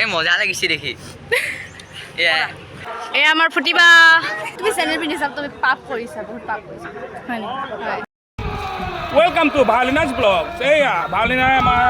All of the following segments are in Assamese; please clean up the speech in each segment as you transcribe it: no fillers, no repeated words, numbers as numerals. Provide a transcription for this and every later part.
এই মজা লাগিছে দেখি এই আমাৰ ফুটিবা তুমি চেনেল পিন্ধি চাব তুমি পাপ কৰিছা বহুত পাপ কৰিছা হয় নি হয় ওয়েলকাম টু ভালিনাস ব্লগ এইয়া ভালিনাই আমাৰ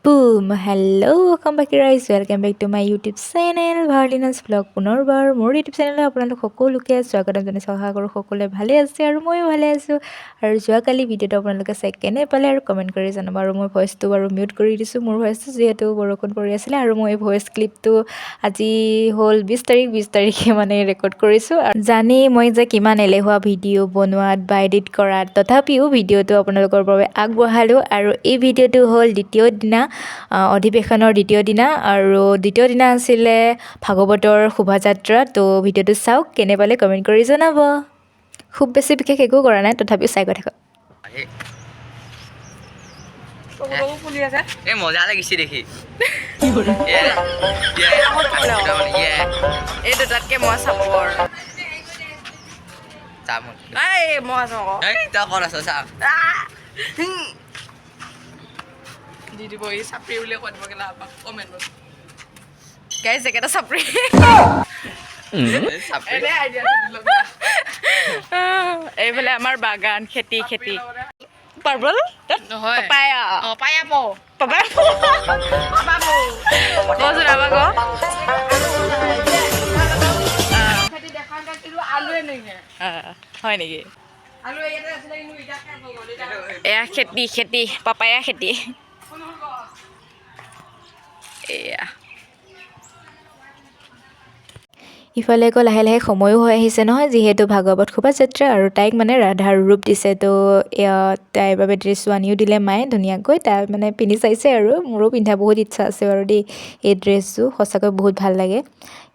Boom! Hello! Welcome back guys. Welcome back to my YouTube channel Varlina's vlog. পুনৰবাৰ মোৰ YouTube চেনেললৈ আপোনালোক সকলোকে স্বাগতম জনাইছোঁ। আশা কৰোঁ সকলোৱে ভালে আছে আৰু ময়ো ভালে আছোঁ। আৰু যোৱাকালি ভিডিঅ'টো আপোনালোকে চাই কেনে পালে আৰু কমেণ্ট কৰি জনাব। আৰু মই ভইচটো বাৰু মিউট কৰি দিছোঁ মোৰ ভইচটো যিহেতু বৰষুণ পৰি আছিলে আৰু মই ভইচ ক্লিপটো আজি হ'ল 20 তাৰিখে মানে ৰেকৰ্ড কৰিছোঁ। আৰু জানি মই যে কিমান এলেহুৱা ভিডিঅ' বনোৱাত বা এডিট কৰাত তথাপিও ভিডিঅ'টো আপোনালোকৰ বাবে আগবঢ়ালোঁ। আৰু এই ভিডিঅ'টো হ'ল দ্বিতীয় দিনা অধিৱেশনৰ দ্বিতীয় দিনা আৰু দ্বিতীয় দিনা আছিলে ভাগৱতৰ শোভাযাত্ৰা। তো ভিডিঅ'টো চাওক কেনে পালে কমেণ্ট কৰি জনাব। খুব বেছি বিশেষ একো কৰা নাই তথাপিও চাই গৈ থাকক। এই মজা লাগিছে দেখি এই দুটাতকে মই চাপৰ মই তই ক'ত আছ চা দি দিব এই চাপৰি বুলিয়ে কৈ দিব গেলা কমেণ্ট গাইজ একেটা চাপৰি এইফালে আমাৰ বাগান খেতি পাৰ্বল নহয় পাপায়া পাপায়া পো পাপায়া পো বাবু বজৰা বাগো খেতি দেখান কিন্তু আলুৱে নাই হয় নেকি আলু ইয়াতে আছিল কিন্তু ইটা খাব গ'ল এয়া খেতি পাপায়া খেতি এয়া ইফালে আকৌ লাহে লাহে সময়ো হৈ আহিছে নহয় যিহেতু ভাগৱত শোভাযাত্ৰা আৰু তাইক মানে ৰাধাৰ ৰূপ দিছে। তো তাইৰ বাবে ড্ৰেছটো আনিও দিলে মায়ে ধুনীয়াকৈ তাই মানে পিন্ধি চাইছে আৰু মোৰো পিন্ধা বহুত ইচ্ছা আছে বাৰু দেই এই ড্ৰেছটো সঁচাকৈ বহুত ভাল লাগে।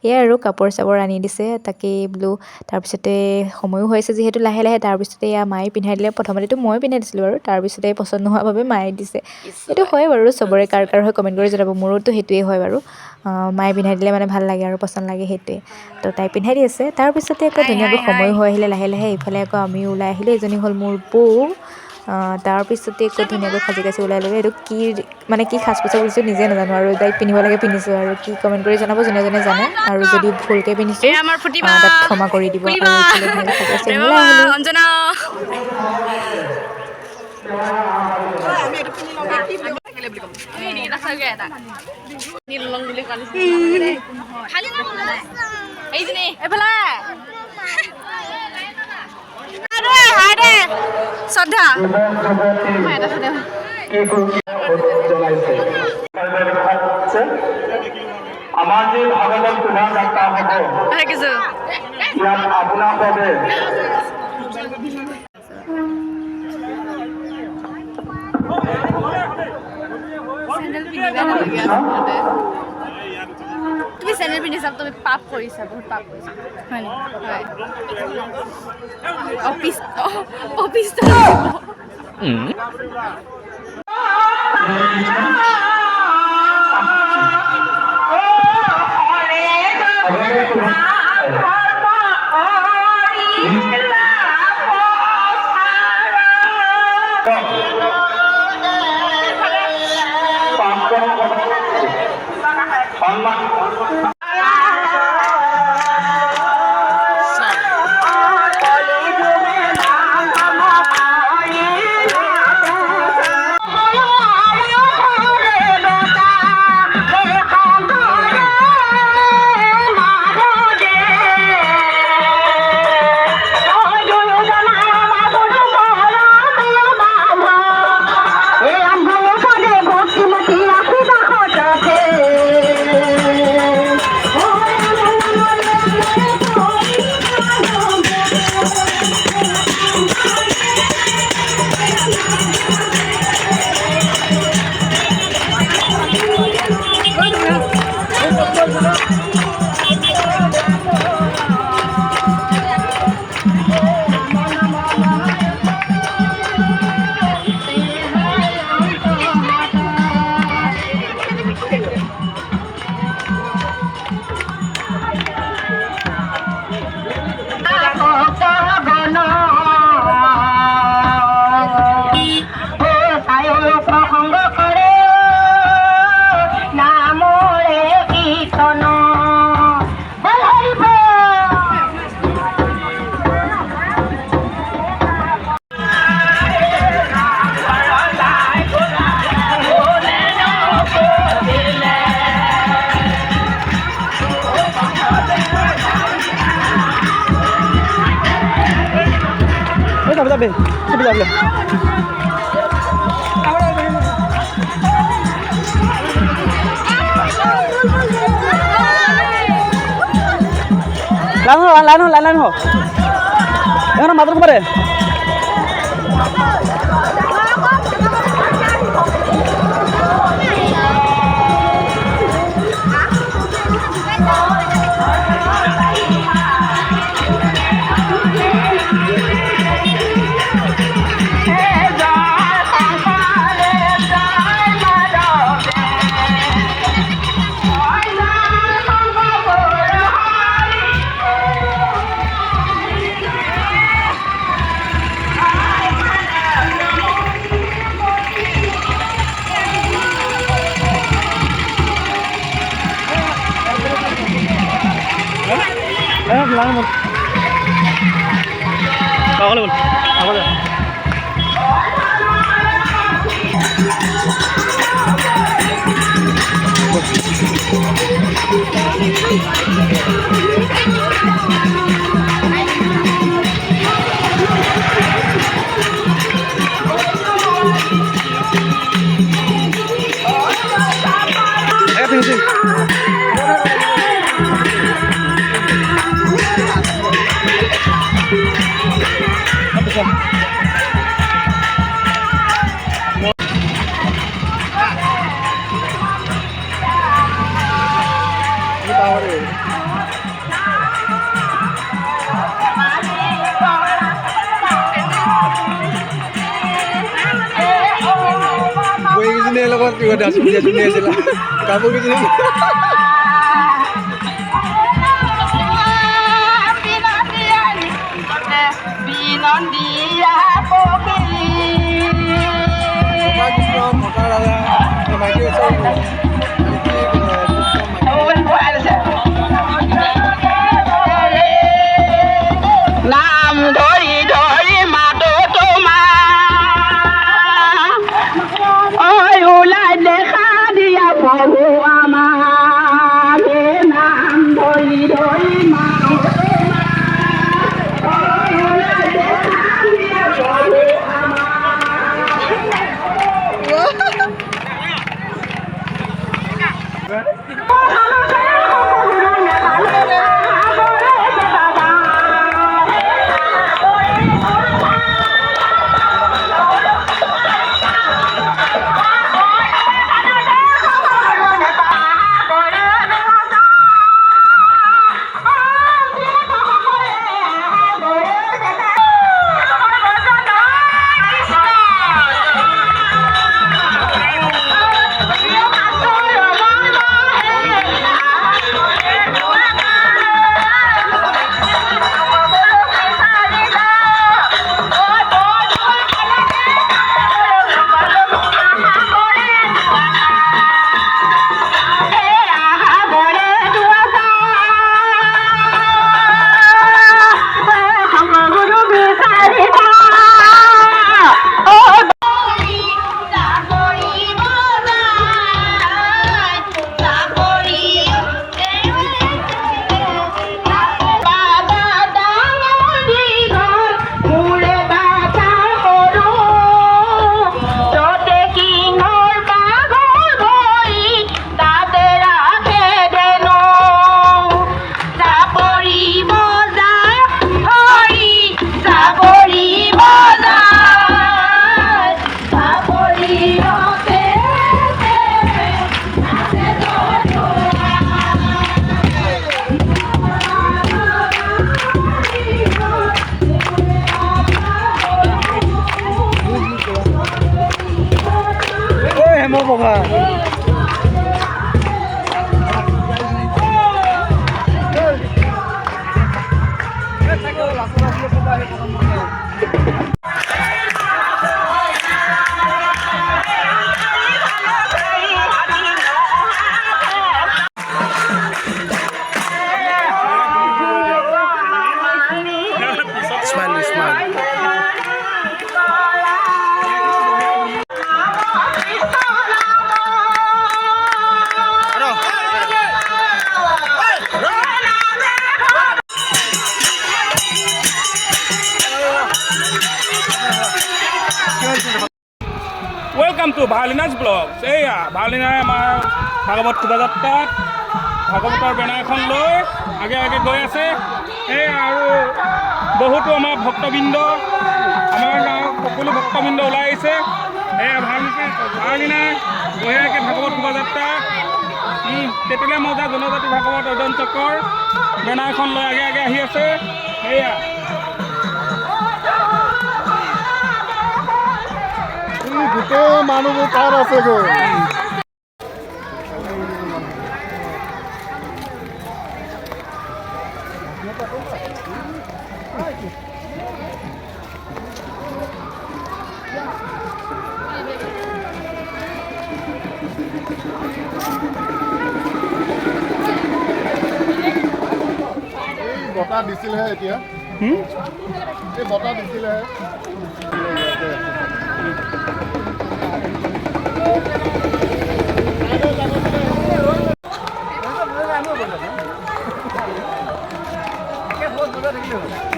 এয়া আৰু কাপোৰ চাপোৰ আনি দিছে তাকেই বোলো। তাৰপিছতে সময়ো হৈছে যিহেতু লাহে লাহে তাৰপিছতে এয়া মায়ে পিন্ধাই দিলে। প্ৰথমতেতো মই পিন্ধাই দিছিলোঁ বাৰু তাৰপিছতে পচন্দ নোহোৱাৰ বাবে মায়ে দিছে। এইটো হয় বাৰু চবৰে কাৰ হয় কমেণ্ট কৰি জনাব। মোৰোতো সেইটোৱে হয় বাৰু মায়ে পিন্ধাই দিলে মানে ভাল লাগে আৰু পচন্দ লাগে সেইটোৱে। তো তাই পিন্ধাই দি আছে। তাৰপিছতে আকৌ ধুনীয়াকৈ সময় হৈ আহিলে লাহে লাহে ইফালে আকৌ আমিও ওলাই আহিলোঁ। এজনী হ'ল মোৰ বৌ। তাৰপিছতে আকৌ ধুনীয়াকৈ সাজি কাচি ওলাই ল'লোঁ। এইটো কি সাজ পোছাক বুজিছোঁ নিজে নাজানো আৰু তাইক পিন্ধিব লাগে পিন্ধিছোঁ আৰু কি কমেণ্ট কৰি জনাব যোনে যোনে জানে। আৰু যদি ভুলকৈ পিন্ধিছোঁ তাত ক্ষমা কৰি দিব। আৰু ইফালে ধুনীয়াকৈ সাজি কাচি ওলাই আহিলোঁ। শ্ৰদ্ধা আমাৰ যে ভাগৱত শোভাযাত্ৰা হ'ব ইয়াত আপোনাৰ বাবে তুমি চেনেল পিন্ধি চাব তুমি পাপ কৰিছা বহুত পাপ কৰিছা হয় নি হয় অফিচ যাবে যাবে ছুটে যাবে লাইন হো এখন মাত্র পারে লাইন বল তাহলে বল আমাদের finishing. লগত কি কথা শুনি আছিল কাপোৰ কিনি বিনন্দিয়া পকি মতা দাদা মাইকি নাম ধৰি ধৰি মাতো তোমাৰ ওলাই দেখা দিয়া প্ৰভু আমাৰ নাম ধৰি ধৰি মাতো ৱেলকাম টু ভালিনাজ ব্লগ। এইয়া ভালিনাই আমাৰ ভাগৱত শোভাযাত্ৰাত ভাগৱতৰ বেনাৰখন লৈ আগে আগে গৈ আছে। এইয়া আৰু বহুতো আমাৰ ভক্তবৃন্দ, আমাৰ গাঁৱৰ সকলো ভক্তবৃন্দ ওলাই আহিছে। এয়া ভালিনাই বঢ়িয়াকৈ ভাগৱত শোভাযাত্ৰা তেতেলীয়া মৌজা জনজাতি ভাগৱত অৰ্জন চক্ৰৰ বেনাৰখন লৈ আগে আগে আহি আছে। এয়া গোটেই মানুহবোৰ তাত আছে গৈ। বতাহ দিছিলেহে এতিয়া, এই বতাহ দিছিলেহে।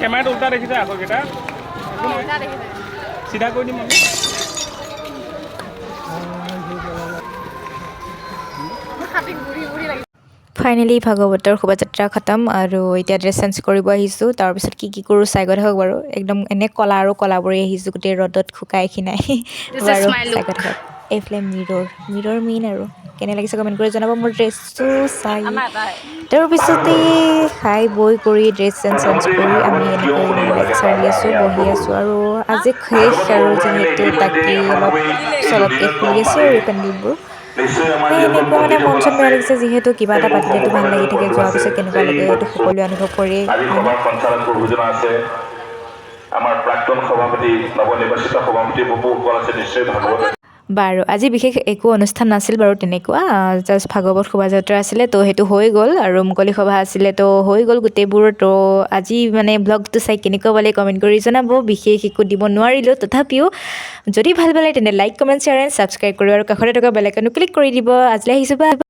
কেমেৰাটো উল্টা দেখিছে আকৌ কেইটা চিধা কৰি দিম আমি। ফাইনেলি ভাগৱতৰ শোভাযাত্ৰা খতম আৰু এতিয়া ড্ৰেছ চেঞ্জ কৰিব আহিছোঁ। তাৰপিছত কি কৰোঁ চাই গৈ থাকক বাৰু। একদম এনে ক'লা আৰু ক'লা পৰি আহিছোঁ, গোটেই ৰ'দত শুকাই খিনাই বাৰু চাই গৈ থাকক। এইফালে মিৰৰ মেইন আৰু কেনে লাগিছে কমেণ্ট কৰি জনাব মোৰ ড্ৰেছটো চাই। তাৰপিছতে খাই বৈ কৰি ড্ৰেছ চেঞ্জ কৰি আমি এনেকৈ মানে লেকচাৰ দি আছোঁ, বহি আছোঁ আৰু আজি শেষ আৰু যিহেতু তাকে অলপ চলপকৈ খুলি আছোঁ আৰু পেণ্ডেলবোৰ। এনেকুৱা মানে মন চন বেয়া লাগিছে, যিহেতু কিবা এটা পাতিলেতো ভাল লাগি থাকে, যোৱাৰ পিছত কেনেকুৱা লাগে এইটো সকলোৱে অনুভৱ কৰি। আমাৰ প্ৰাক্তন সভাপতি নৱনিৰ্বাচিত সভাপতি বপুসকল আছে, নিশ্চয় ভাগৱত। বাৰু আজি বিশেষ একো অনুষ্ঠান নাছিল বাৰু তেনেকুৱা, জাষ্ট ভাগৱত শোভাযাত্ৰা আছিলে তো সেইটো হৈ গ'ল আৰু মুকলি সভা আছিলে তো হৈ গ'ল গোটেইবোৰ। তো আজি মানে ব্লগটো চাই কেনেকুৱা পালে কমেণ্ট কৰি জনাব। বিশেষ একো দিব নোৱাৰিলোঁ, তথাপিও যদি ভাল পালে তেন্তে like comment share and subscribe কৰিব আৰু কাষতে থকা বেল আইকনটো ক্লিক কৰি দিব। আজিলৈ আহিছোঁ বা।